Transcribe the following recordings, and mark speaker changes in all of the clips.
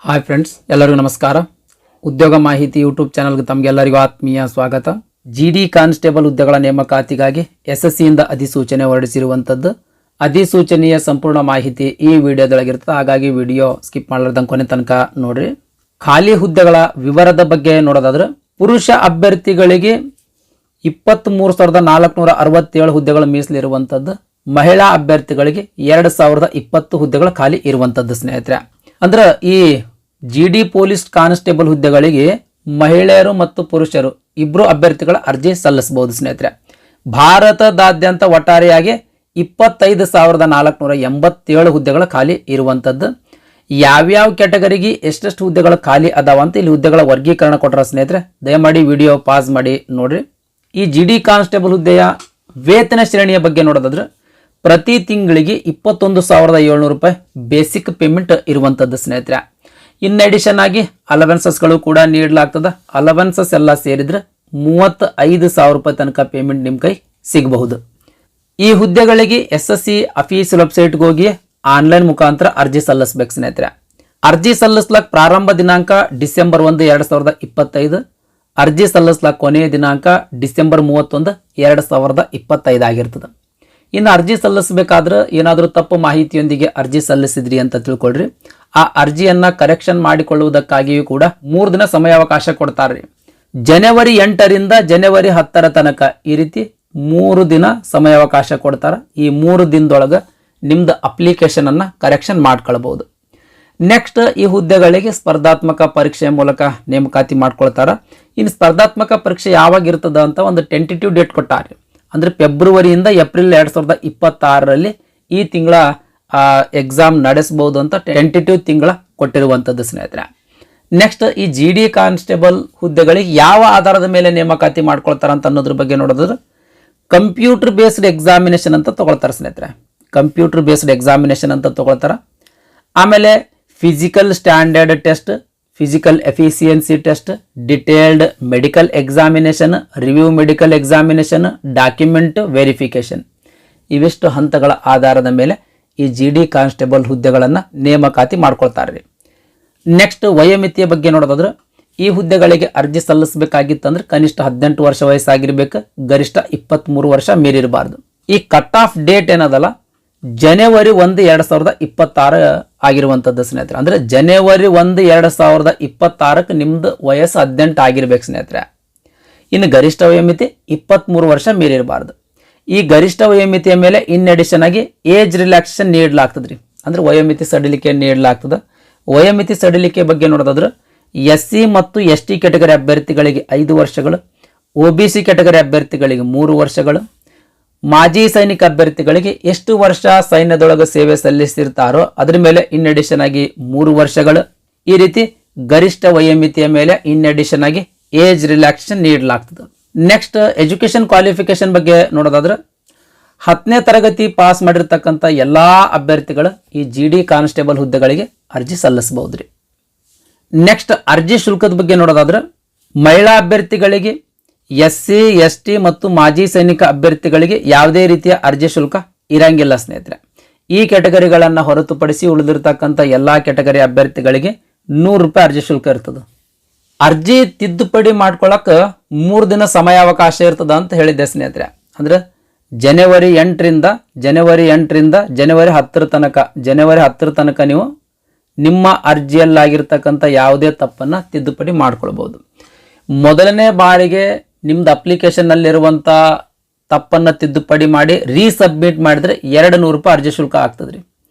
Speaker 1: Hi friends, ಎಲ್ಲರಿಗೂ ನಮಸ್ಕಾರ. ಉದ್ಯೋಗ ಮಾಹಿತಿ ಯೂಟ್ಯೂಬ್ ಚಾನಲ್ಗೆ ತಮಗೆಲ್ಲರಿಗೂ ಆತ್ಮೀಯ ಸ್ವಾಗತ. ಜಿಡಿ ಕಾನ್ಸ್ಟೇಬಲ್ ಹುದ್ದೆಗಳ ನೇಮಕಾತಿಗಾಗಿ SSCಯಿಂದ ಅಧಿಸೂಚನೆ ಹೊರಡಿಸಿರುವಂಥದ್ದು. ಅಧಿಸೂಚನೆಯ ಸಂಪೂರ್ಣ ಮಾಹಿತಿ ಈ ವಿಡಿಯೋದೊಳಗಿರ್ತದೆ, ಹಾಗಾಗಿ ವಿಡಿಯೋ ಸ್ಕಿಪ್ ಮಾಡಲಾರ್ದಂಗೆ ಕೊನೆ ತನಕ ನೋಡ್ರಿ. ಖಾಲಿ ಹುದ್ದೆಗಳ ವಿವರದ ಬಗ್ಗೆ ನೋಡೋದಾದ್ರೆ, ಪುರುಷ ಅಭ್ಯರ್ಥಿಗಳಿಗೆ 23,467 ಹುದ್ದೆಗಳು ಮೀಸಲಿರುವಂಥದ್ದು. ಮಹಿಳಾ ಅಭ್ಯರ್ಥಿಗಳಿಗೆ 2,020 ಹುದ್ದೆಗಳು ಖಾಲಿ ಇರುವಂಥದ್ದು ಸ್ನೇಹಿತರೆ. ಅಂದ್ರೆ ಈ GD ಪೊಲೀಸ್ ಕಾನ್ಸ್ಟೇಬಲ್ ಹುದ್ದೆಗಳಿಗೆ ಮಹಿಳೆಯರು ಮತ್ತು ಪುರುಷರು ಇಬ್ಬರು ಅಭ್ಯರ್ಥಿಗಳ ಅರ್ಜಿ ಸಲ್ಲಿಸಬಹುದು ಸ್ನೇಹಿತರೆ. ಭಾರತದಾದ್ಯಂತ ಒಟ್ಟಾರೆಯಾಗಿ 25,487 ಹುದ್ದೆಗಳು ಖಾಲಿ ಇರುವಂಥದ್ದು. ಯಾವ್ಯಾವ ಕ್ಯಾಟಗರಿಗೆ ಎಷ್ಟೆಷ್ಟು ಹುದ್ದೆಗಳು ಖಾಲಿ ಅದಾವ ಅಂತ ಇಲ್ಲಿ ಹುದ್ದೆಗಳ ವರ್ಗೀಕರಣ ಕೊಟ್ಟರ ಸ್ನೇಹಿತರೆ. ದಯಮಾಡಿ ವಿಡಿಯೋ ಪಾಸ್ ಮಾಡಿ ನೋಡ್ರಿ. ಈ GD ಕಾನ್ಸ್ಟೇಬಲ್ ಹುದ್ದೆಯ ವೇತನ ಶ್ರೇಣಿಯ ಬಗ್ಗೆ ನೋಡೋದಾದ್ರೆ, ಪ್ರತಿ ತಿಂಗಳಿಗೆ 21,700 ರೂಪಾಯಿ ಬೇಸಿಕ್ ಪೇಮೆಂಟ್ ಇರುವಂಥದ್ದು ಸ್ನೇಹಿತರೆ. ಇನ್ ಅಡಿಷನ್ ಆಗಿ ಅಲವೆನ್ಸಸ್ಗಳು ಕೂಡ ನೀಡಲಾಗ್ತದೆ. ಅಲವೆನ್ಸಸ್ ಎಲ್ಲ ಸೇರಿದ್ರೆ 35,000 ರೂಪಾಯಿ ತನಕ ಪೇಮೆಂಟ್ ನಿಮ್ಮ ಕೈ ಸಿಗಬಹುದು. ಈ ಹುದ್ದೆಗಳಿಗೆ SSC ಅಫೀಷಿಯಲ್ ವೆಬ್ಸೈಟ್ಗೆ ಹೋಗಿ ಆನ್ಲೈನ್ ಮುಖಾಂತರ ಅರ್ಜಿ ಸಲ್ಲಿಸಬೇಕು ಸ್ನೇಹಿತರೆ. ಅರ್ಜಿ ಸಲ್ಲಿಸ್ಲಾಕ ಪ್ರಾರಂಭ ದಿನಾಂಕ ಡಿಸೆಂಬರ್ 1, 2025. ಅರ್ಜಿ ಸಲ್ಲಿಸ್ಲಾಕ ಕೊನೆಯ ದಿನಾಂಕ ಡಿಸೆಂಬರ್ 31, 2025 ಆಗಿರ್ತದೆ. ಇನ್ನು ಅರ್ಜಿ ಸಲ್ಲಿಸಬೇಕಾದ್ರೆ ಏನಾದರೂ ತಪ್ಪು ಮಾಹಿತಿಯೊಂದಿಗೆ ಅರ್ಜಿ ಸಲ್ಲಿಸಿದ್ರಿ ಅಂತ ತಿಳ್ಕೊಳ್ರಿ. ಆ ಅರ್ಜಿಯನ್ನ ಕರೆಕ್ಷನ್ ಮಾಡಿಕೊಳ್ಳುವುದಕ್ಕಾಗಿಯೂ ಕೂಡ 3 ದಿನ ಸಮಯಾವಕಾಶ ಕೊಡ್ತಾರೆ. ಜನವರಿ 8ರಿಂದ ಜನವರಿ 10 ತನಕ ಈ ರೀತಿ 3 ದಿನ ಸಮಯಾವಕಾಶ ಕೊಡ್ತಾರೆ. ಈ 3 ದಿನದೊಳಗೆ ನಿಮ್ದು ಅಪ್ಲಿಕೇಶನ್ ಅನ್ನ ಕರೆಕ್ಷನ್ ಮಾಡ್ಕೊಳ್ಬಹುದು. ನೆಕ್ಸ್ಟ್, ಈ ಹುದ್ದೆಗಳಿಗೆ ಸ್ಪರ್ಧಾತ್ಮಕ ಪರೀಕ್ಷೆಯ ಮೂಲಕ ನೇಮಕಾತಿ ಮಾಡ್ಕೊಳ್ತಾರ. ಇನ್ನು ಸ್ಪರ್ಧಾತ್ಮಕ ಪರೀಕ್ಷೆ ಯಾವಾಗ ಇರ್ತದ ಅಂತ ಒಂದು ಟೆಂಟೇಟಿವ್ ಡೇಟ್ ಕೊಟ್ಟಾರೆ. ಅಂದ್ರೆ ಫೆಬ್ರವರಿಯಿಂದ ಏಪ್ರಿಲ್ 2026ರಲ್ಲಿ ಈ ತಿಂಗಳ ಎಕ್ಸಾಮ್ ನಡೆಸಬಹುದು ಅಂತ ಟೆಂಟೇಟಿವ್ ತಿಂಗಳ ಕೊಟ್ಟಿರುವಂಥದ್ದು ಸ್ನೇಹಿತರೆ. ನೆಕ್ಸ್ಟ್, ಈ GD ಕಾನ್ಸ್ಟೇಬಲ್ ಹುದ್ದೆಗಳಿಗೆ ಯಾವ ಆಧಾರದ ಮೇಲೆ ನೇಮಕಾತಿ ಮಾಡ್ಕೊಳ್ತಾರ ಅಂತ ಅನ್ನೋದ್ರ ಬಗ್ಗೆ ನೋಡಿದ್ರೆ, ಕಂಪ್ಯೂಟರ್ ಬೇಸ್ಡ್ ಎಕ್ಸಾಮಿನೇಷನ್ ಅಂತ ತಗೊಳ್ತಾರೆ ಸ್ನೇಹಿತರೆ. ಕಂಪ್ಯೂಟರ್ ಬೇಸ್ಡ್ ಎಕ್ಸಾಮಿನೇಷನ್ ಅಂತ ತಗೊಳ್ತಾರ. ಆಮೇಲೆ physical standard test, physical efficiency test, detailed medical examination, review medical examination, document verification, ಇವಿಷ್ಟು ಹಂತಗಳ ಆಧಾರದ ಮೇಲೆ ಈ GD ಕಾನ್ಸ್ಟೇಬಲ್ ಹುದ್ದೆಗಳನ್ನು ನೇಮಕಾತಿ ಮಾಡ್ಕೊಳ್ತಾರೆ. ನೆಕ್ಸ್ಟ್, ವಯೋಮಿತಿಯ ಬಗ್ಗೆ ನೋಡೋದಾದ್ರೆ, ಈ ಹುದ್ದೆಗಳಿಗೆ ಅರ್ಜಿ ಸಲ್ಲಿಸಬೇಕಾಗಿತ್ತಂದ್ರೆ ಕನಿಷ್ಠ 18 ವರ್ಷ ವಯಸ್ಸಾಗಿರ್ಬೇಕು, ಗರಿಷ್ಠ 23 ವರ್ಷ ಮೀರಿರಬಾರ್ದು. ಈ ಕಟ್ ಆಫ್ ಡೇಟ್ ಏನದಲ್ಲ, ಜನವರಿ 1, 2026 ಆಗಿರುವಂಥದ್ದು ಸ್ನೇಹಿತರೆ. ಅಂದ್ರೆ ಜನವರಿ 1, 2026ಕ್ಕೆ ನಿಮ್ದು ವಯಸ್ಸು 18 ಆಗಿರ್ಬೇಕು ಸ್ನೇಹಿತರೆ. ಇನ್ನು ಗರಿಷ್ಠ ವಯೋಮಿತಿ 23 ವರ್ಷ ಮೀರಿರಬಾರ್ದು. ಈ ಗರಿಷ್ಠ ವಯೋಮಿತಿಯ ಮೇಲೆ ಇನ್ ಅಡಿಷನ್ ಆಗಿ ಏಜ್ ರಿಲ್ಯಾಕ್ಸೇಷನ್ ನೀಡಲಾಗ್ತದ್ರಿ. ಅಂದ್ರೆ ವಯೋಮಿತಿ ಸಡಿಲಿಕೆ ನೀಡಲಾಗ್ತದೆ. ವಯೋಮಿತಿ ಸಡಿಲಿಕೆ ಬಗ್ಗೆ ನೋಡೋದಾದ್ರೆ, SC ಮತ್ತು ST ಕ್ಯಾಟಗರಿ ಅಭ್ಯರ್ಥಿಗಳಿಗೆ 5 ವರ್ಷಗಳು, OBC ಕ್ಯಾಟಗರಿ ಅಭ್ಯರ್ಥಿಗಳಿಗೆ 3 ವರ್ಷಗಳು, ಮಾಜಿ ಸೈನಿಕ ಅಭ್ಯರ್ಥಿಗಳಿಗೆ ಎಷ್ಟು ವರ್ಷ ಸೈನ್ಯದೊಳಗೆ ಸೇವೆ ಸಲ್ಲಿಸಿರ್ತಾರೋ ಅದ್ರ ಮೇಲೆ ಇನ್ ಅಡಿಷನ್ ಆಗಿ 3 ವರ್ಷಗಳು. ಈ ರೀತಿ ಗರಿಷ್ಠ ವಯೋಮಿತಿಯ ಮೇಲೆ ಇನ್ ಅಡಿಷನ್ ಆಗಿ ಏಜ್ ರಿಲ್ಯಾಕ್ಸೇಷನ್ ನೀಡಲಾಗ್ತದೆ. ನೆಕ್ಸ್ಟ್, ಎಜುಕೇಶನ್ ಕ್ವಾಲಿಫಿಕೇಶನ್ ಬಗ್ಗೆ ನೋಡೋದಾದ್ರೆ, 10ನೇ ತರಗತಿ ಪಾಸ್ ಮಾಡಿರ್ತಕ್ಕಂಥ ಎಲ್ಲಾ ಅಭ್ಯರ್ಥಿಗಳು ಈ GD ಕಾನ್ಸ್ಟೇಬಲ್ ಹುದ್ದೆಗಳಿಗೆ ಅರ್ಜಿ ಸಲ್ಲಿಸಬಹುದ್ರಿ. ನೆಕ್ಸ್ಟ್, ಅರ್ಜಿ ಶುಲ್ಕದ ಬಗ್ಗೆ ನೋಡೋದಾದ್ರೆ, ಮಹಿಳಾ ಅಭ್ಯರ್ಥಿಗಳಿಗೆ, SC ST ಮತ್ತು ಮಾಜಿ ಸೈನಿಕ ಅಭ್ಯರ್ಥಿಗಳಿಗೆ ಯಾವುದೇ ರೀತಿಯ ಅರ್ಜಿ ಶುಲ್ಕ ಇರಂಗಿಲ್ಲ ಸ್ನೇಹಿತರೆ. ಈ ಕ್ಯಾಟಗರಿಗಳನ್ನು ಹೊರತುಪಡಿಸಿ ಉಳಿದಿರ್ತಕ್ಕಂಥ ಎಲ್ಲಾ ಕ್ಯಾಟಗರಿ ಅಭ್ಯರ್ಥಿಗಳಿಗೆ 100 ರೂಪಾಯಿ ಅರ್ಜಿ ಶುಲ್ಕ ಇರ್ತದೆ. ಅರ್ಜಿ ತಿದ್ದುಪಡಿ ಮಾಡ್ಕೊಳಕ್ 3 ದಿನ ಸಮಯಾವಕಾಶ ಇರ್ತದ ಅಂತ ಹೇಳಿದ್ದೆ ಸ್ನೇಹಿತರೆ. ಅಂದ್ರೆ ಜನವರಿ 8ರಿಂದ ಜನವರಿ 10 ತನಕ ನೀವು ನಿಮ್ಮ ಅರ್ಜಿಯಲ್ಲಾಗಿರ್ತಕ್ಕಂಥ ಯಾವುದೇ ತಪ್ಪನ್ನ ತಿದ್ದುಪಡಿ ಮಾಡ್ಕೊಳ್ಬಹುದು. ಮೊದಲನೇ ಬಾರಿಗೆ ನಿಮ್ದು ಅಪ್ಲಿಕೇಶನ್ ನಲ್ಲಿರುವಂಥ ತಪ್ಪನ್ನು ತಿದ್ದುಪಡಿ ಮಾಡಿ ರೀಸಬ್ಮಿಟ್ ಮಾಡಿದ್ರೆ 200 ರೂಪಾಯಿ ಅರ್ಜಿ ಶುಲ್ಕ ಆಗ್ತದ್ರಿ.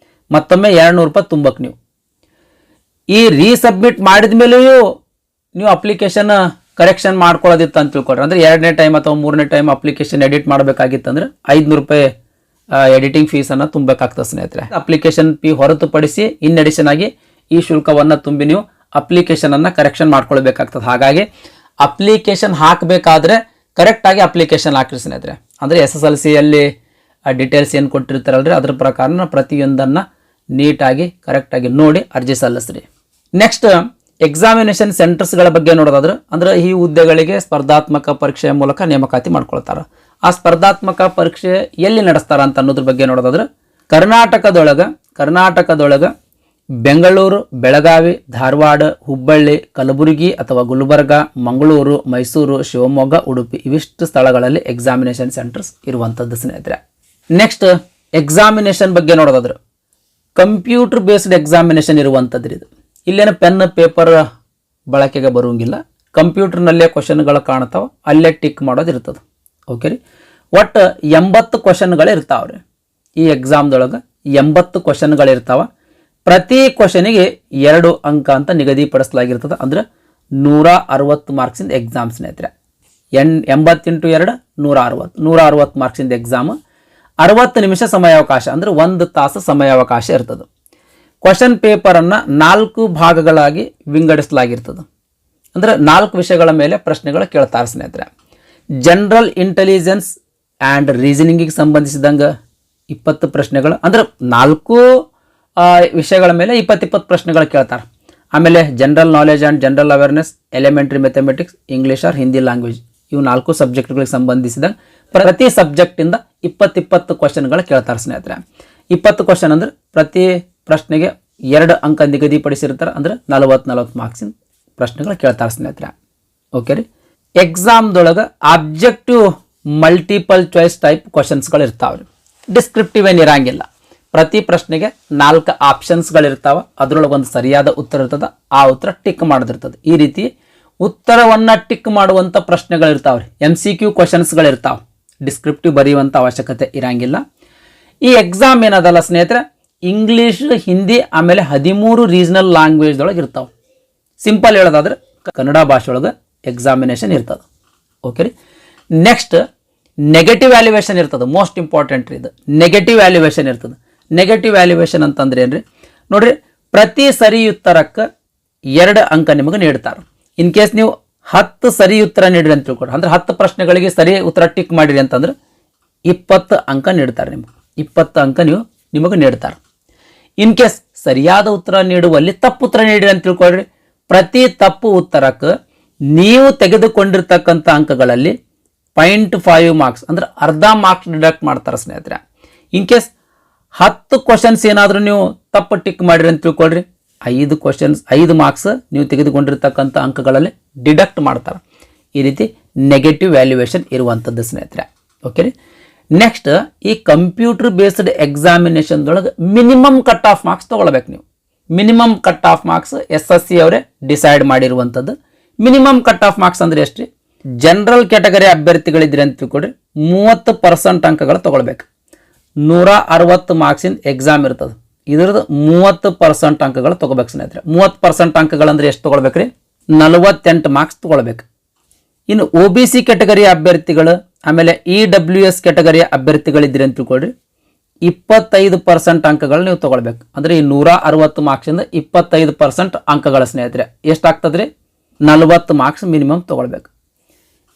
Speaker 1: ಮತ್ತೊಮ್ಮೆ 200 ರೂಪಾಯಿ ತುಂಬಕ್ಕೆ ನೀವು ಈ ರೀಸಬ್ಮಿಟ್ ಮಾಡಿದ ಮೇಲೆಯೂ ನೀವು ಅಪ್ಲಿಕೇಶನ್ ಕರೆಕ್ಷನ್ ಮಾಡ್ಕೊಳ್ಳೋದಿತ್ತು ಅಂತ ತಿಳ್ಕೊಳ್ರಿ. ಅಂದ್ರೆ 2ನೇ ಟೈಮ್ ಅಥವಾ 3ನೇ ಟೈಮ್ ಅಪ್ಲಿಕೇಶನ್ ಎಡಿಟ್ ಮಾಡಬೇಕಾಗಿತ್ತಂದ್ರೆ 500 ರೂಪಾಯಿ ಎಡಿಟಿಂಗ್ ಫೀಸನ್ನು ತುಂಬಬೇಕಾಗ್ತದೆ ಸ್ನೇಹಿತರೆ. ಅಪ್ಲಿಕೇಶನ್ ಫೀ ಹೊರತುಪಡಿಸಿ ಇನ್ ಅಡಿಷನ್ ಆಗಿ ಈ ಶುಲ್ಕವನ್ನು ತುಂಬಿ ನೀವು ಅಪ್ಲಿಕೇಶನ್ ಅನ್ನ ಕರೆಕ್ಷನ್ ಮಾಡ್ಕೊಳ್ಬೇಕಾಗ್ತದೆ. ಹಾಗಾಗಿ ಅಪ್ಲಿಕೇಶನ್ ಹಾಕಬೇಕಾದ್ರೆ ಕರೆಕ್ಟ್ ಆಗಿ ಅಪ್ಲಿಕೇಶನ್ ಹಾಕ್ರಿ ಸ್ನೇಹಿತರೆ. ಅಂದ್ರೆ SSLCಯಲ್ಲಿ ಡೀಟೇಲ್ಸ್ ಏನು ಕೊಟ್ಟಿರ್ತಾರಲ್ರಿ ಅದ್ರ ಪ್ರಕಾರ ಪ್ರತಿಯೊಂದನ್ನು ನೀಟಾಗಿ ಕರೆಕ್ಟಾಗಿ ನೋಡಿ ಅರ್ಜಿ ಸಲ್ಲಿಸ್ರಿ. ನೆಕ್ಸ್ಟ್, ಎಕ್ಸಾಮಿನೇಷನ್ ಸೆಂಟರ್ಸ್ಗಳ ಬಗ್ಗೆ ನೋಡೋದಾದ್ರೆ, ಅಂದ್ರೆ ಈ ಹುದ್ದೆಗಳಿಗೆ ಸ್ಪರ್ಧಾತ್ಮಕ ಪರೀಕ್ಷೆಯ ಮೂಲಕ ನೇಮಕಾತಿ ಮಾಡ್ಕೊಳ್ತಾರೆ. ಆ ಸ್ಪರ್ಧಾತ್ಮಕ ಪರೀಕ್ಷೆ ಎಲ್ಲಿ ನಡೆಸ್ತಾರ ಅಂತ ಅನ್ನೋದ್ರ ಬಗ್ಗೆ ನೋಡೋದಾದ್ರೆ, ಕರ್ನಾಟಕದೊಳಗ ಬೆಂಗಳೂರು, ಬೆಳಗಾವಿ, ಧಾರವಾಡ, ಹುಬ್ಬಳ್ಳಿ, ಕಲಬುರಗಿ ಅಥವಾ ಗುಲ್ಬರ್ಗ, ಮಂಗಳೂರು, ಮೈಸೂರು, ಶಿವಮೊಗ್ಗ, ಉಡುಪಿ ಇವಿಷ್ಟು ಸ್ಥಳಗಳಲ್ಲಿ ಎಕ್ಸಾಮಿನೇಷನ್ ಸೆಂಟರ್ಸ್ ಇರುವಂಥದ್ದು ಸ್ನೇಹಿತರೆ. ನೆಕ್ಸ್ಟ್ ಎಕ್ಸಾಮಿನೇಷನ್ ಬಗ್ಗೆ ನೋಡೋದಾದ್ರೆ ಕಂಪ್ಯೂಟರ್ ಬೇಸ್ಡ್ ಎಕ್ಸಾಮಿನೇಷನ್ ಇರುವಂಥದ್ದು ಇದು. ಇಲ್ಲೇನು ಪೆನ್ ಪೇಪರ್ ಬಳಕೆಗೆ ಬರುವಂಗಿಲ್ಲ, ಕಂಪ್ಯೂಟರ್ನಲ್ಲೇ ಕ್ವಶನ್ಗಳು ಕಾಣ್ತಾವ, ಅಲ್ಲೇ ಟಿಕ್ ಮಾಡೋದು ಇರ್ತದೆ. ಓಕೆ ರೀ. ಒಟ್ಟು 80 ಕ್ವಶನ್ಗಳು ಇರ್ತಾವ್ರಿ ಈ ಎಕ್ಸಾಮ್ದೊಳಗೆ. 80 ಕ್ವಶನ್ಗಳು ಇರ್ತಾವ. ಪ್ರತಿ ಕ್ವಶನಿಗೆ 2 ಅಂಕ ಅಂತ ನಿಗದಿಪಡಿಸಲಾಗಿರ್ತದೆ. ಅಂದ್ರೆ 160 ಮಾರ್ಕ್ಸಿಂದ ಎಕ್ಸಾಮ್ ಸ್ನೇಹಿತರೆ. 80 × 2 160 ಮಾರ್ಕ್ಸಿಂದ ಎಕ್ಸಾಮ್. 60 ನಿಮಿಷ ಸಮಯಾವಕಾಶ ಅಂದ್ರೆ 1 ತಾಸು ಸಮಯಾವಕಾಶ ಇರ್ತದೆ. ಕ್ವಶನ್ ಪೇಪರನ್ನು 4 ಭಾಗಗಳಾಗಿ ವಿಂಗಡಿಸಲಾಗಿರ್ತದೆ. ಅಂದ್ರೆ 4 ವಿಷಯಗಳ ಮೇಲೆ ಪ್ರಶ್ನೆಗಳು ಕೇಳ್ತಾರೆ ಸ್ನೇಹಿತರೆ. ಜನರಲ್ ಇಂಟೆಲಿಜೆನ್ಸ್ ಆ್ಯಂಡ್ ರೀಸನಿಂಗಿಗೆ ಸಂಬಂಧಿಸಿದಂಗೆ 20 ಪ್ರಶ್ನೆಗಳು, ಅಂದ್ರೆ 4 ವಿಷಯಗಳ ಮೇಲೆ 20 ಪ್ರಶ್ನೆಗಳು ಕೇಳ್ತಾರೆ. ಆಮೇಲೆ general knowledge and general awareness, elementary mathematics, English or Hindi language, ಇವು 4 ಸಬ್ಜೆಕ್ಟ್ಗಳಿಗೆ ಸಂಬಂಧಿಸಿದಂಗೆ ಪ್ರತಿ ಸಬ್ಜೆಕ್ಟಿಂದ 20 ಕ್ವಶನ್ಗಳು ಕೇಳ್ತಾರೆ ಸ್ನೇಹಿತರೆ. 20 ಕ್ವಶನ್ ಅಂದ್ರೆ ಪ್ರತಿ ಪ್ರಶ್ನೆಗೆ 2 ಅಂಕ ನಿಗದಿಪಡಿಸಿರ್ತಾರೆ. ಅಂದ್ರೆ 40 ಮಾರ್ಕ್ಸಿನ ಪ್ರಶ್ನೆಗಳು ಕೇಳ್ತಾರೆ ಸ್ನೇಹಿತರೆ. ಓಕೆ ರೀ. ಎಕ್ಸಾಮ್ದೊಳಗೆ ಆಬ್ಜೆಕ್ಟಿವ್ ಮಲ್ಟಿಪಲ್ ಚಾಯ್ಸ್ ಟೈಪ್ ಕ್ವಶನ್ಸ್ಗಳು ಇರ್ತಾವ್ರಿ. ಡಿಸ್ಕ್ರಿಪ್ಟಿವ್ ಏನು ಇರಂಗಿಲ್ಲ. ಪ್ರತಿ ಪ್ರಶ್ನೆಗೆ 4 ಆಪ್ಷನ್ಸ್ಗಳಿರ್ತಾವೆ. ಅದರೊಳಗೆ ಒಂದು ಸರಿಯಾದ ಉತ್ತರ ಇರ್ತದೆ, ಆ ಉತ್ತರ ಟಿಕ್ ಮಾಡೋದಿರ್ತದೆ. ಈ ರೀತಿ ಉತ್ತರವನ್ನು ಟಿಕ್ ಮಾಡುವಂಥ ಪ್ರಶ್ನೆಗಳಿರ್ತಾವ್ರಿ. MCQ ಕ್ವಶನ್ಸ್ಗಳಿರ್ತಾವೆ. ಡಿಸ್ಕ್ರಿಪ್ಟಿವ್ ಬರೆಯುವಂಥ ಅವಶ್ಯಕತೆ ಇರಂಗಿಲ್ಲ. ಈ ಎಕ್ಸಾಮ್ ಏನದಲ್ಲ ಸ್ನೇಹಿತರೆ, ಇಂಗ್ಲೀಷ್, ಹಿಂದಿ ಆಮೇಲೆ 13 ರೀಜನಲ್ ಲ್ಯಾಂಗ್ವೇಜ್ದೊಳಗೆ ಇರ್ತಾವೆ. ಸಿಂಪಲ್ ಹೇಳೋದಾದ್ರೆ ಕನ್ನಡ ಭಾಷೆ ಒಳಗೆ ಎಕ್ಸಾಮಿನೇಷನ್ ಇರ್ತದೆ. ಓಕೆ ರೀ. ನೆಕ್ಸ್ಟ್ ನೆಗೆಟಿವ್ ವ್ಯಾಲ್ಯುವೇಷನ್ ಇರ್ತದೆ. ಮೋಸ್ಟ್ ಇಂಪಾರ್ಟೆಂಟ್ ಇದು. ನೆಗೆಟಿವ್ ವ್ಯಾಲ್ಯುವೇಷನ್ ಇರ್ತದೆ. ನೆಗೆಟಿವ್ ವ್ಯಾಲ್ಯುವೇಷನ್ ಅಂತಂದ್ರೆ ಏನ್ರಿ ನೋಡ್ರಿ, ಪ್ರತಿ ಸರಿ ಉತ್ತರಕ್ಕೆ 2 ಅಂಕ ನಿಮಗೆ ನೀಡ್ತಾರೆ. ಇನ್ ಕೇಸ್ ನೀವು 10 ಸರಿ ಉತ್ತರ ನೀಡಿರಿ ಅಂತ ತಿಳ್ಕೊಡ್ರಿ, ಅಂದ್ರೆ 10 ಪ್ರಶ್ನೆಗಳಿಗೆ ಸರಿ ಉತ್ತರ ಟಿಕ್ ಮಾಡಿರಿ ಅಂತಂದ್ರೆ 20 ಅಂಕ ನೀಡ್ತಾರೆ. ನಿಮ್ಗೆ 20 ಅಂಕ ನಿಮಗೆ ನೀಡ್ತಾರೆ. ಇನ್ ಕೇಸ್ ಸರಿಯಾದ ಉತ್ತರ ನೀಡುವಲ್ಲಿ ತಪ್ಪು ಉತ್ತರ ನೀಡಿರಿ ಅಂತ ತಿಳ್ಕೊಳ್ರಿ, ಪ್ರತಿ ತಪ್ಪು ಉತ್ತರಕ್ಕೆ ನೀವು ತೆಗೆದುಕೊಂಡಿರ್ತಕ್ಕಂಥ ಅಂಕಗಳಲ್ಲಿ 0.5 ಮಾರ್ಕ್ಸ್ ಅಂದ್ರೆ ಅರ್ಧ ಮಾರ್ಕ್ಸ್ ಡಿಡಕ್ಟ್ ಮಾಡ್ತಾರೆ ಸ್ನೇಹಿತರೆ. ಇನ್ ಕೇಸ್ 10 ಕ್ವಶನ್ಸ್ ಏನಾದರೂ ನೀವು ತಪ್ಪು ಟಿಕ್ ಮಾಡಿರಿ ಅಂತ ತಿಳ್ಕೊಳ್ರಿ, 5 ಮಾರ್ಕ್ಸ್ ನೀವು ತೆಗೆದುಕೊಂಡಿರ್ತಕ್ಕಂಥ ಅಂಕಗಳಲ್ಲಿ ಡಿಡಕ್ಟ್ ಮಾಡ್ತಾರೆ. ಈ ರೀತಿ ನೆಗೆಟಿವ್ ವ್ಯಾಲ್ಯುವೇಷನ್ ಇರುವಂಥದ್ದು ಸ್ನೇಹಿತರೆ. ಓಕೆ ರೀ. ನೆಕ್ಸ್ಟ್ ಈ ಕಂಪ್ಯೂಟರ್ ಬೇಸ್ಡ್ ಎಕ್ಸಾಮಿನೇಷನ್ದೊಳಗೆ ಮಿನಿಮಮ್ ಕಟ್ ಆಫ್ ಮಾರ್ಕ್ಸ್ ತೊಗೊಳ್ಬೇಕು ನೀವು. Minimum cut off marks SSC ಅವರೇ ಡಿಸೈಡ್ ಮಾಡಿರುವಂಥದ್ದು. ಮಿನಿಮಮ್ ಕಟ್ ಆಫ್ ಮಾರ್ಕ್ಸ್ ಅಂದ್ರೆ ಎಷ್ಟು? ಜನರಲ್ ಕ್ಯಾಟಗರಿ ಅಭ್ಯರ್ಥಿಗಳಿದ್ರೆ ಅಂತ ತಿಳ್ಕೊಡ್ರಿ 30% ಅಂಕಗಳು ತೊಗೊಳ್ಬೇಕು. 160 ಮಾರ್ಕ್ಸಿನ ಎಕ್ಸಾಮ್ ಇರ್ತದೆ. ಇದ್ರದ್ದು 30% ಅಂಕಗಳು ತೊಗೋಬೇಕು ಸ್ನೇಹಿತರೆ. 30% ಅಂಕಗಳಂದ್ರೆ ಎಷ್ಟು ತೊಗೊಳ್ಬೇಕ್ರಿ? 48 ಮಾರ್ಕ್ಸ್ ತೊಗೊಳ್ಬೇಕು. ಇನ್ನು OBC ಕ್ಯಾಟಗರಿ ಅಭ್ಯರ್ಥಿಗಳು ಆಮೇಲೆ EWS ಕ್ಯಾಟಗರಿಯ ಅಭ್ಯರ್ಥಿಗಳಿದ್ರೆ ಅಂತ ತಿಳ್ಕೊಳ್ರಿ 25% ಅಂಕಗಳು ನೀವು ತೊಗೊಳ್ಬೇಕು. ಅಂದ್ರೆ ಈ 160 ಮಾರ್ಕ್ಸಿಂದ 25% ಅಂಕಗಳ ಸ್ನೇಹಿತರೆ ಎಷ್ಟಾಗ್ತದ್ರಿ? 40 ಮಾರ್ಕ್ಸ್ ಮಿನಿಮಮ್ ತೊಗೊಳ್ಬೇಕು.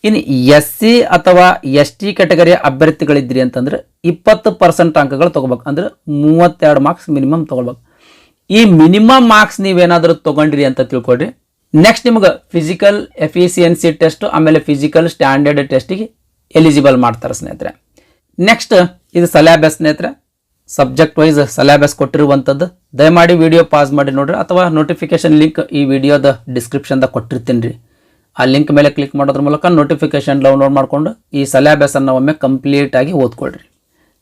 Speaker 1: ಇನ್ನು SC ಅಥವಾ ST ಕ್ಯಾಟಗರಿಯ ಅಭ್ಯರ್ಥಿಗಳಿದ್ರಿ ಅಂತಂದ್ರೆ 20% ಅಂಕಗಳು ತೊಗೋಬೇಕು. ಅಂದ್ರೆ 32 ಮಾರ್ಕ್ಸ್ ಮಿನಿಮಮ್ ತೊಗೊಳ್ಬೇಕು. ಈ ಮಿನಿಮಮ್ ಮಾರ್ಕ್ಸ್ ನೀವೇನಾದರೂ ತೊಗೊಂಡ್ರಿ ಅಂತ ತಿಳ್ಕೊಳ್ರಿ, ನೆಕ್ಸ್ಟ್ ನಿಮ್ಗೆ ಫಿಸಿಕಲ್ ಎಫಿಷಿಯನ್ಸಿ ಟೆಸ್ಟ್ ಆಮೇಲೆ ಫಿಸಿಕಲ್ ಸ್ಟ್ಯಾಂಡರ್ಡ್ ಟೆಸ್ಟಿಗೆ ಎಲಿಜಿಬಲ್ ಮಾಡ್ತಾರೆ ಸ್ನೇಹಿತರೆ. ನೆಕ್ಸ್ಟ್ ಇದು ಸೆಲೆಬಸ್ ಸ್ನೇಹಿತರೆ, ಸಬ್ಜೆಕ್ಟ್ ವೈಸ್ ಸೆಲೆಬಸ್ ಕೊಟ್ಟಿರುವಂಥದ್ದು. ದಯಮಾಡಿ ವಿಡಿಯೋ ಪಾಸ್ ಮಾಡಿ ನೋಡ್ರಿ, ಅಥವಾ ನೋಟಿಫಿಕೇಶನ್ ಲಿಂಕ್ ಈ ವಿಡಿಯೋದ ಡಿಸ್ಕ್ರಿಪ್ಷನ್ದಾಗ ಕೊಟ್ಟಿರ್ತೀನಿ ರೀ. ಆ ಲಿಂಕ್ ಮೇಲೆ ಕ್ಲಿಕ್ ಮಾಡೋದ್ರ ಮೂಲಕ ನೋಟಿಫಿಕೇಶನ್ ಡೌನ್ಲೋಡ್ ಮಾಡಿಕೊಂಡು ಈ ಸೆಲೆಬಸ್ ಅನ್ನು ಒಮ್ಮೆ ಕಂಪ್ಲೀಟ್ ಆಗಿ ಓದ್ಕೊಳ್ರಿ.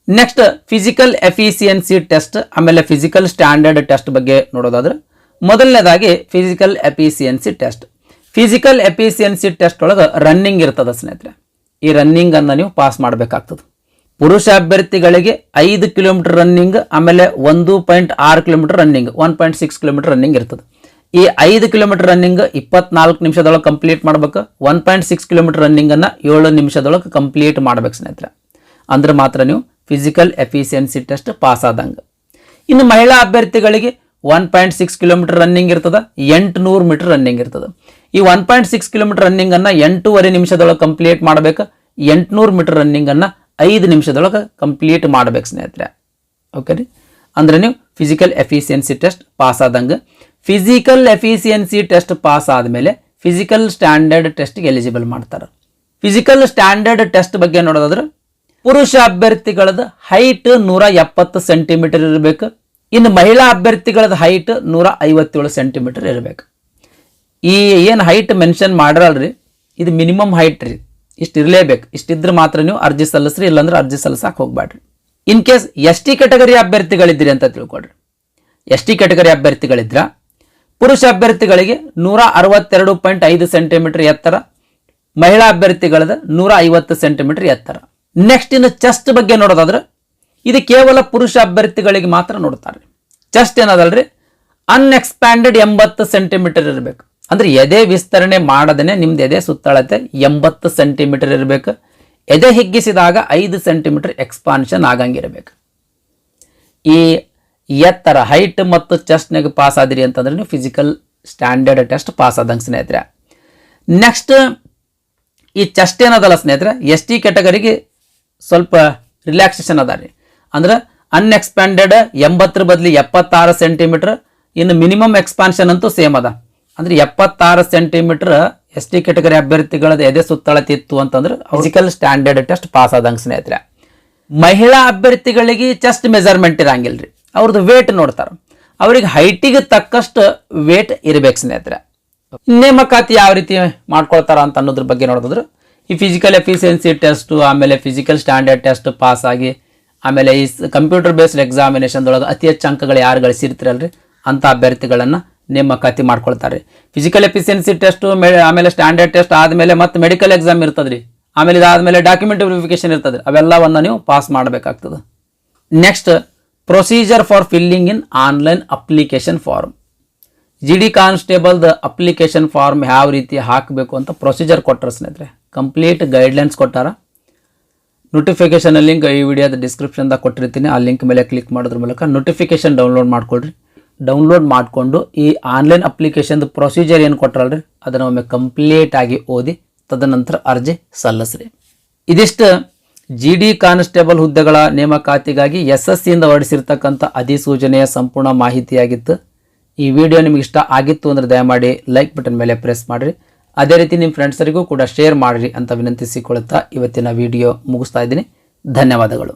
Speaker 1: ನೆಕ್ಸ್ಟ್ ಫಿಸಿಕಲ್ ಎಫಿಷಿಯನ್ಸಿ ಟೆಸ್ಟ್ ಆಮೇಲೆ ಫಿಸಿಕಲ್ ಸ್ಟ್ಯಾಂಡರ್ಡ್ ಟೆಸ್ಟ್ ಬಗ್ಗೆ ನೋಡೋದಾದ್ರೆ, ಮೊದಲನೇದಾಗಿ physical efficiency test. Physical efficiency test ಒಳಗೆ ರನ್ನಿಂಗ್ ಇರ್ತದೆ ಸ್ನೇಹಿತರೆ. ಈ ರನ್ನಿಂಗ್ ಅನ್ನು ನೀವು ಪಾಸ್ ಮಾಡಬೇಕಾಗ್ತದೆ. ಪುರುಷ ಅಭ್ಯರ್ಥಿಗಳಿಗೆ 5 ಕಿಲೋಮೀಟರ್ ರನ್ನಿಂಗ್ ಆಮೇಲೆ 1.6 ಕಿಲೋಮೀಟರ್ ರನ್ನಿಂಗ್ 1.6 ಕಿಲೋಮೀಟರ್ ರನ್ನಿಂಗ್ ಇರ್ತದೆ. ಈ 5 ಕಿಲೋಮೀಟರ್ ರನ್ನಿಂಗ್ 24 ನಿಮಿಷದೊಳಗೆ ಕಂಪ್ಲೀಟ್ ಮಾಡಬೇಕು. 1.6 ಕಿಲೋಮೀಟರ್ ರನ್ನಿಂಗ್ ಅನ್ನು 7 ನಿಮಿಷದೊಳಗೆ ಕಂಪ್ಲೀಟ್ ಮಾಡ್ಬೇಕು ಸ್ನೇಹಿತರೆ. ಅಂದ್ರೆ ಮಾತ್ರ ನೀವು ಫಿಸಿಕಲ್ ಎಫಿಷಿಯನ್ಸಿ ಟೆಸ್ಟ್ ಪಾಸ್ ಆದಂಗೆ. ಇನ್ನು ಮಹಿಳಾ ಅಭ್ಯರ್ಥಿಗಳಿಗೆ 1.6 ಕಿಲೋಮೀಟರ್ ರನ್ನಿಂಗ್ ಇರ್ತದೆ, 800 ಮೀಟರ್ ರನ್ನಿಂಗ್ ಇರ್ತದೆ. ಈ 1.6 ಕಿಲೋಮೀಟರ್ ರನ್ನಿಂಗ್ ಅನ್ನ 8.5 ನಿಮಿಷದೊಳಗೆ ಕಂಪ್ಲೀಟ್ ಮಾಡಬೇಕು. 800 ಮೀಟರ್ ರನ್ನಿಂಗ್ ಅನ್ನ 5 ನಿಮಿಷದೊಳಗೆ ಕಂಪ್ಲೀಟ್ ಮಾಡ್ಬೇಕು ಸ್ನೇಹಿತರೆ. ಓಕೆ ರೀ. ಅಂದ್ರೆ ನೀವು ಫಿಸಿಕಲ್ ಎಫಿಷಿಯನ್ಸಿ ಟೆಸ್ಟ್ ಪಾಸ್ ಆದಂಗೆ. ಫಿಸಿಕಲ್ ಎಫಿಷಿಯನ್ಸಿ ಟೆಸ್ಟ್ ಪಾಸ್ ಆದಮೇಲೆ ಫಿಸಿಕಲ್ ಸ್ಟ್ಯಾಂಡರ್ಡ್ ಟೆಸ್ಟ್ಗೆ ಎಲಿಜಿಬಲ್ ಮಾಡ್ತಾರೆ. ಫಿಸಿಕಲ್ ಸ್ಟ್ಯಾಂಡರ್ಡ್ ಟೆಸ್ಟ್ ಬಗ್ಗೆ ನೋಡೋದಾದ್ರೆ, ಪುರುಷ ಅಭ್ಯರ್ಥಿಗಳದ್ದು ಹೈಟ್ 170 ಸೆಂಟಿಮೀಟರ್ ಇರಬೇಕು. ಇನ್ನು ಮಹಿಳಾ ಅಭ್ಯರ್ಥಿಗಳದ ಹೈಟ್ 157 ಸೆಂಟಿಮೀಟರ್ ಇರಬೇಕು. ಈ ಏನು ಹೈಟ್ ಮೆನ್ಷನ್ ಮಾಡಿರಲ್ರಿ, ಇದು ಮಿನಿಮಮ್ ಹೈಟ್ ರೀ, ಇಷ್ಟು ಇರಲೇಬೇಕು. ಇಷ್ಟಿದ್ರೆ ಮಾತ್ರ ನೀವು ಅರ್ಜಿ ಸಲ್ಲಿಸ್ರಿ, ಇಲ್ಲಾಂದ್ರೆ ಅರ್ಜಿ ಸಲ್ಲಿಸಕ್ಕೆ ಹೋಗ್ಬೇಡ್ರಿ. In case S T category ಅಭ್ಯರ್ಥಿಗಳಿದ್ರಿ ಅಂತ ತಿಳ್ಕೊಡ್ರಿ. ಎಸ್ ಟಿ ಕ್ಯಾಟಗರಿ ಅಭ್ಯರ್ಥಿಗಳಿದ್ರ ಪುರುಷ ಅಭ್ಯರ್ಥಿಗಳಿಗೆ 162.5 ಸೆಂಟಿಮೀಟರ್ ಎತ್ತರ, ಮಹಿಳಾ ಅಭ್ಯರ್ಥಿಗಳದ 150 ಸೆಂಟಿಮೀಟರ್ ಎತ್ತರ. ನೆಕ್ಸ್ಟ್ ಇನ್ನು ಚೆಸ್ಟ್ ಬಗ್ಗೆ ನೋಡೋದಾದ್ರೆ ಇದು ಕೇವಲ ಪುರುಷ ಅಭ್ಯರ್ಥಿಗಳಿಗೆ ಮಾತ್ರ ನೋಡ್ತಾರೆ. ಚೆಸ್ಟ್ ಏನದಲ್ರಿ ಅನ್ಎಕ್ಸ್ಪ್ಯಾಂಡೆಡ್ 80 ಸೆಂಟಿಮೀಟರ್ ಇರಬೇಕು. ಅಂದ್ರೆ ಎದೆ ವಿಸ್ತರಣೆ ಮಾಡದೇನೆ ನಿಮ್ದು ಎದೆ ಸುತ್ತಳತೆ 80 ಸೆಂಟಿಮೀಟರ್ ಇರಬೇಕು. ಎದೆ ಹಿಗ್ಗಿಸಿದಾಗ 5 ಸೆಂಟಿಮೀಟರ್ ಎಕ್ಸ್ಪಾನ್ಷನ್ ಆಗಂಗಿರಬೇಕು. ಈ ಎತ್ತರ ಹೈಟ್ ಮತ್ತು ಚೆಸ್ಟ್ನಾಗ ಪಾಸ್ ಆದಿರಿ ಅಂತಂದ್ರೆ ನೀವು ಫಿಸಿಕಲ್ ಸ್ಟ್ಯಾಂಡರ್ಡ್ ಟೆಸ್ಟ್ ಪಾಸ್ ಆದಂಗೆ ಸ್ನೇಹಿತರೆ. ನೆಕ್ಸ್ಟ್ ಈ ಚೆಸ್ಟ್ ಏನದಲ್ಲ ಸ್ನೇಹಿತರೆ, ಎಸ್ ಟಿ ಕ್ಯಾಟಗರಿಗೆ ಸ್ವಲ್ಪ ರಿಲ್ಯಾಕ್ಸೇಷನ್ ಅದ ರೀ. ಅಂದ್ರೆ ಅನ್ಎಕ್ಸ್ಪ್ಯಾಂಡೆಡ್ 80 ಬದಲಿ 76 ಸೆಂಟಿಮೀಟರ್. ಇನ್ನು ಮಿನಿಮಮ್ ಎಕ್ಸ್ಪಾನ್ಷನ್ ಅಂತೂ ಸೇಮ್ ಅದ. ಅಂದ್ರೆ 76 ಸೆಂಟಿಮೀಟರ್ ಎಸ್ ಟಿ ಕ್ಯಾಟಗರಿ ಅಭ್ಯರ್ಥಿಗಳದ ಎದೆ ಸುತ್ತಳತೆ ಇತ್ತು ಅಂತಂದ್ರೆ ಫಿಸಿಕಲ್ ಸ್ಟ್ಯಾಂಡರ್ಡ್ ಟೆಸ್ಟ್ ಪಾಸ್ ಆದಂಗೆ ಸ್ನೇಹಿತರೆ. ಮಹಿಳಾ ಅಭ್ಯರ್ಥಿಗಳಿಗೆ ಚೆಸ್ಟ್ ಮೆಜರ್ಮೆಂಟ್ ಇರಂಗಿಲ್ರಿ, ಅವ್ರದ್ದು ವೇಟ್ ನೋಡ್ತಾರೆ. ಅವ್ರಿಗೆ ಹೈಟಿಗೆ ತಕ್ಕಷ್ಟು ವೇಟ್ ಇರಬೇಕು ಸ್ನೇಹಿತರೆ. ನೇಮಕಾತಿ ಯಾವ ರೀತಿ ಮಾಡ್ಕೊಳ್ತಾರ ಅಂತ ಅನ್ನೋದ್ರ ಬಗ್ಗೆ ನೋಡಿದ್ರೆ ಈ ಫಿಸಿಕಲ್ ಎಫಿಷಿಯನ್ಸಿ ಟೆಸ್ಟ್, ಆಮೇಲೆ ಫಿಸಿಕಲ್ ಸ್ಟ್ಯಾಂಡರ್ಡ್ ಟೆಸ್ಟ್ ಪಾಸ್ ಆಗಿ, ಆಮೇಲೆ ಈ ಕಂಪ್ಯೂಟರ್ ಬೇಸ್ಡ್ ಎಕ್ಸಾಮಿನೇಷನ್ದೊಳಗೆ ಅತಿ ಹೆಚ್ಚು ಅಂಕಗಳು ಯಾರು ಗಳಿಸಿರ್ತಿರಲ್ರಿ ಅಂತ ಅಭ್ಯರ್ಥಿಗಳನ್ನು ನೇಮಕಾತಿ ಮಾಡ್ಕೊಳ್ತಾರೆ. ಫಿಸಿಕಲ್ ಎಫಿಷಿಯನ್ಸಿ ಟೆಸ್ಟ್ ಆಮೇಲೆ ಸ್ಟ್ಯಾಂಡರ್ಡ್ ಟೆಸ್ಟ್ ಆದಮೇಲೆ ಮತ್ತೆ ಮೆಡಿಕಲ್ ಎಕ್ಸಾಮ್ ಇರ್ತದ್ರಿ. ಆಮೇಲೆ ಇದಾದ್ಮೇಲೆ ಡಾಕ್ಯುಮೆಂಟ್ ವೆರಿಫಿಕೇಶನ್ ಇರ್ತದೆ. ಅವೆಲ್ಲವನ್ನು ನೀವು ಪಾಸ್ ಮಾಡಬೇಕಾಗ್ತದೆ. Next procedure for filling in online application form. G D ಕಾನ್ಸ್ಟೇಬಲ್ದ ಅಪ್ಲಿಕೇಶನ್ ಫಾರ್ಮ್ ಯಾವ ರೀತಿ ಹಾಕಬೇಕು ಅಂತ ಪ್ರೊಸೀಜರ್ ಕೊಟ್ಟರೆ ಸ್ನೇಹಿತರೆ, ಕಂಪ್ಲೀಟ್ ಗೈಡ್ಲೈನ್ಸ್ ಕೊಟ್ಟಾರ. ನೋಟಿಫಿಕೇಶನ್ ಲಿಂಕ್ ಈ ವಿಡಿಯೋದ ಡಿಸ್ಕ್ರಿಪ್ಷನ್ದಾಗ ಕೊಟ್ಟಿರ್ತೀನಿ. ಆ ಲಿಂಕ್ ಮೇಲೆ ಕ್ಲಿಕ್ ಮಾಡೋದ್ರ ಮೂಲಕ ನೋಟಿಫಿಕೇಶನ್ ಡೌನ್ಲೋಡ್ ಮಾಡ್ಕೊಳ್ರಿ. ಡೌನ್ಲೋಡ್ ಮಾಡಿಕೊಂಡು ಈ ಆನ್ಲೈನ್ ಅಪ್ಲಿಕೇಶನ್ ಪ್ರೊಸೀಜರ್ ಏನು ಕೊಟ್ಟರಲ್ರಿ ಅದನ್ನು ಒಮ್ಮೆ ಕಂಪ್ಲೀಟ್ ಆಗಿ ಓದಿ ತದನಂತರ ಅರ್ಜಿ ಸಲ್ಲಿಸ್ರಿ. ಇದಿಷ್ಟು ಜಿ ಡಿ ಕಾನ್ಸ್ಟೇಬಲ್ ಹುದ್ದೆಗಳ ನೇಮಕಾತಿಗಾಗಿ SSCಯಿಂದ ಹೊರಡಿಸಿರ್ತಕ್ಕಂಥ ಅಧಿಸೂಚನೆಯ ಸಂಪೂರ್ಣ ಮಾಹಿತಿಯಾಗಿತ್ತು. ಈ ವಿಡಿಯೋ ನಿಮಗೆ ಇಷ್ಟ ಆಗಿತ್ತು ಅಂದರೆ ದಯಮಾಡಿ ಲೈಕ್ ಬಟನ್ ಮೇಲೆ ಪ್ರೆಸ್ ಮಾಡಿರಿ. ಅದೇ ರೀತಿ ನಿಮ್ಮ ಫ್ರೆಂಡ್ಸರಿಗೂ ಕೂಡ ಶೇರ್ ಮಾಡಿರಿ ಅಂತ ವಿನಂತಿಸಿಕೊಳ್ಳುತ್ತಾ ಇವತ್ತಿನ ವಿಡಿಯೋ ಮುಗಿಸ್ತಾ ಇದ್ದೀನಿ. ಧನ್ಯವಾದಗಳು.